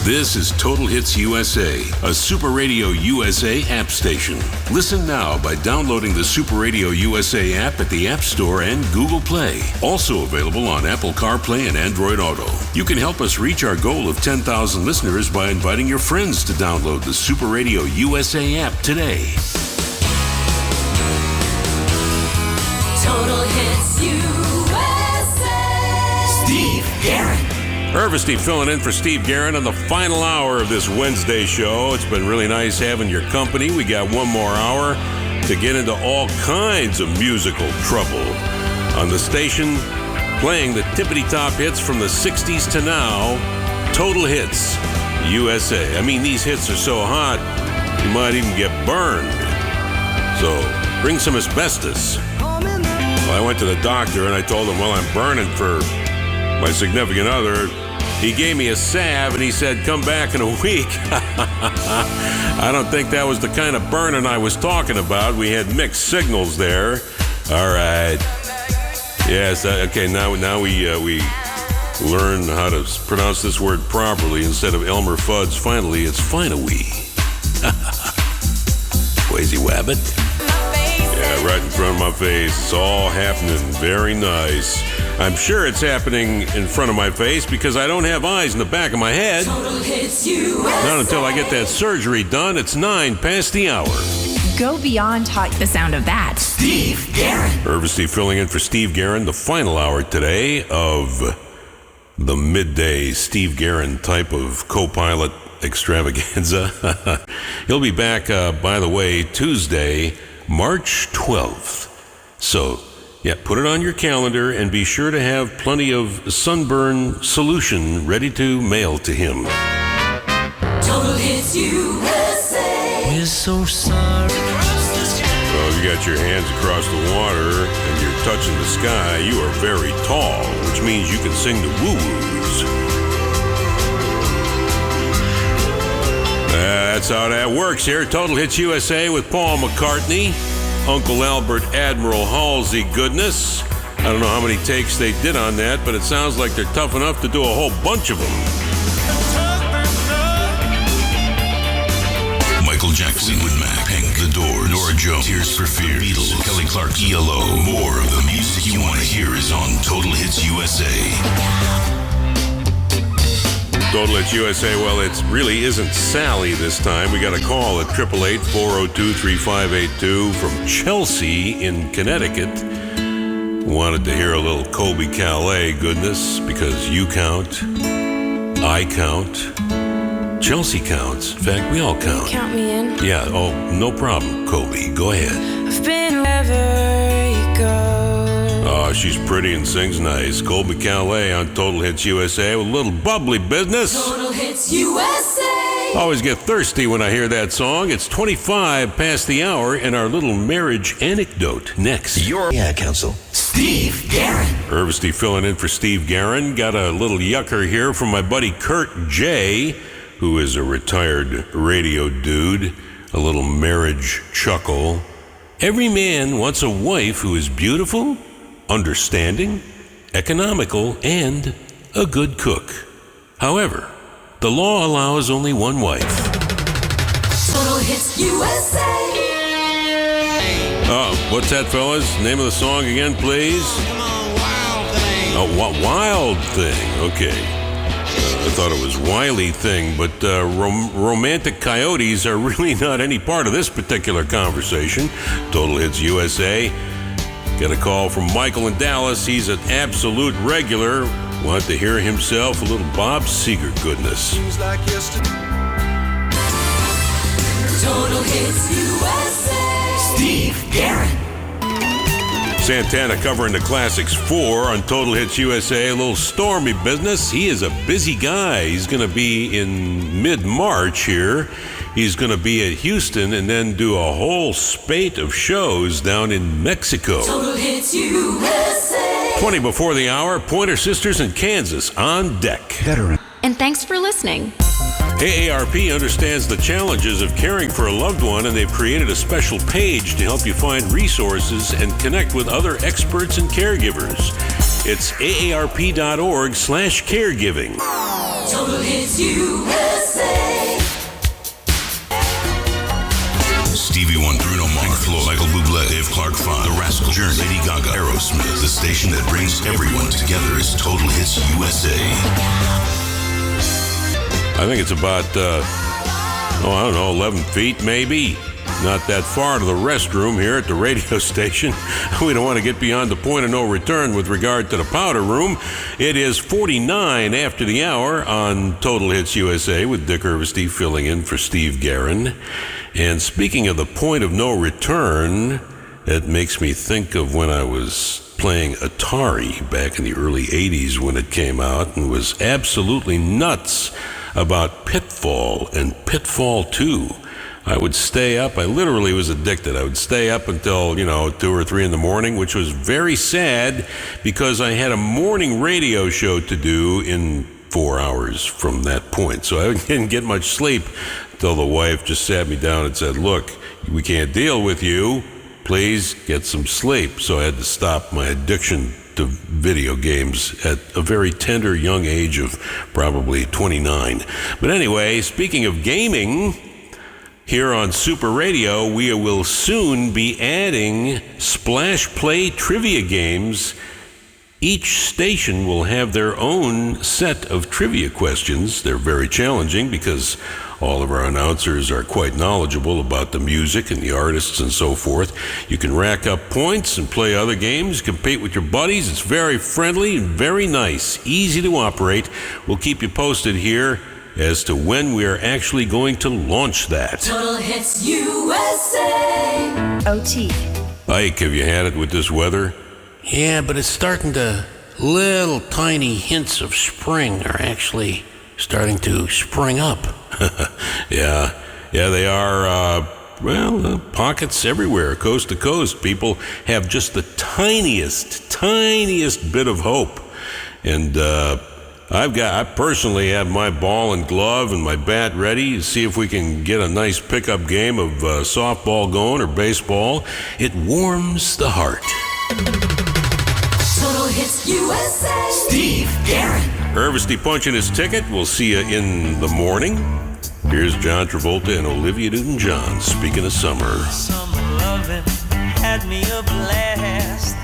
This is Total Hits USA, a Super Radio USA app station. Listen now by downloading the Super Radio USA app at the App Store and Google Play. Also available on Apple CarPlay and Android Auto. You can help us reach our goal of 10,000 listeners by inviting your friends to download the Super Radio USA app today. Total Hits USA. Steve Garren. Ervasti filling in for Steve Garren on the final hour of this Wednesday show. It's been really nice having your company. We got one more hour to get into all kinds of musical trouble on the station, playing the tippity-top hits from the 60s to now. Total Hits USA. I mean, these hits are so hot, you might even get burned. So bring some asbestos. Well, I went to the doctor and I told him, well, I'm burning for my significant other. He gave me a salve and he said, come back in a week. I don't think that was the kind of burning I was talking about. We had mixed signals there. All right. Yes, okay, now we learn how to pronounce this word properly. Instead of Elmer Fudd's, finally, it's Finawee. Quasi Wabbit. Yeah, right in front of my face. It's all happening very nice. I'm sure it's happening in front of my face because I don't have eyes in the back of my head. Total Hits USA. Not until I get that surgery done. It's 9 past the hour. Go beyond the sound of that. Steve Garren. Ervasti filling in for Steve Garren, the final hour today of the midday Steve Garren type of co-pilot extravaganza. He'll be back, by the way, Tuesday, March 12th. So, yeah, put it on your calendar and be sure to have plenty of sunburn solution ready to mail to him. Total Hits USA. We're so sorry. Well, if you got your hands across the water and you're touching the sky, you are very tall, which means you can sing the woo-woos. That's how that works here. Total Hits USA with Paul McCartney. Uncle Albert Admiral Halsey goodness. I don't know how many takes they did on that, but it sounds like they're tough enough to do a whole bunch of them. Michael Jackson, Mac, Pink, The Doors, Nora Jones, Tears for Fears, Beatles, Kelly Clarkson, ELO. More of the music you want to hear is on Total Hits USA. Total Hits USA, well, it really isn't Sally this time. We got a call at 888-402-3582 from Chelsea in Connecticut. Wanted to hear a little Colby Calais goodness because you count, I count, Chelsea counts. In fact, we all count. Count me in. Yeah, oh, no problem, Colby. Go ahead. I've been wherever you go. Oh, she's pretty and sings nice. Colby Calais on Total Hits USA with a little bubbly business. Total Hits USA. Always get thirsty when I hear that song. It's 25 past the hour and our little marriage anecdote next. Your counsel. Steve Garren. Ervasti filling in for Steve Garren. Got a little yucker here from my buddy Kurt J., who is a retired radio dude. A little marriage chuckle. Every man wants a wife who is beautiful, understanding, economical, and a good cook. However, the law allows only one wife. Total Hits USA. Oh, what's that, fellas? Name of the song again, please? Oh, Wild Thing. Okay. I thought it was Wiley Thing, but romantic coyotes are really not any part of this particular conversation. Total Hits USA. Got a call from Michael in Dallas. He's an absolute regular. Want to hear himself a little Bob Seger goodness. Total Hits USA. Steve Garren. Santana covering the Classics 4 on Total Hits USA. A little stormy business. He is a busy guy. He's going to be in mid-March here. He's going to be at Houston and then do a whole spate of shows down in Mexico. Total Hits USA. 20 before the hour, Pointer Sisters in Kansas on deck. Veteran. And thanks for listening. AARP understands the challenges of caring for a loved one, and they've created a special page to help you find resources and connect with other experts and caregivers. It's aarp.org/caregiving. Total Hits USA. Stevie Wonder, Bruno Mars, Pink Floyd, Michael Bublé, Dave Clark 5, The Rascals, Journey, Lady Gaga, Aerosmith. The station that brings everyone together is Total Hits USA. I think it's about, 11 feet maybe. Not that far to the restroom here at the radio station. We don't want to get beyond the point of no return with regard to the powder room. It is 49 after the hour on Total Hits USA with Dick Ervasti filling in for Steve Garren. And speaking of the point of no return, it makes me think of when I was playing Atari back in the early 80s when it came out and was absolutely nuts about Pitfall and Pitfall 2. I would stay up. I literally was addicted. I would stay up until, 2 or 3 in the morning, which was very sad because I had a morning radio show to do in 4 hours from that point. So I didn't get much sleep until the wife just sat me down and said, look, we can't deal with you. Please get some sleep. So I had to stop my addiction to video games at a very tender young age of probably 29. But anyway, speaking of gaming, here on Super Radio, we will soon be adding Splash Play trivia games. Each station will have their own set of trivia questions. They're very challenging because all of our announcers are quite knowledgeable about the music and the artists and so forth. You can rack up points and play other games, compete with your buddies. It's very friendly and very nice, easy to operate. We'll keep you posted here as to when we are actually going to launch that. Total Hits USA. OT. Ike, have you had it with this weather? Yeah, but it's starting to, little tiny hints of spring are actually starting to spring up. Yeah, they are, pockets everywhere, coast to coast. People have just the tiniest bit of hope. And I personally have my ball and glove and my bat ready to see if we can get a nice pickup game of softball going or baseball. It warms the heart. Total Hits USA. Steve Garren. Ervasti punching his ticket. We'll see you in the morning. Here's John Travolta and Olivia Newton-John speaking of summer. Summer loving had me a blast.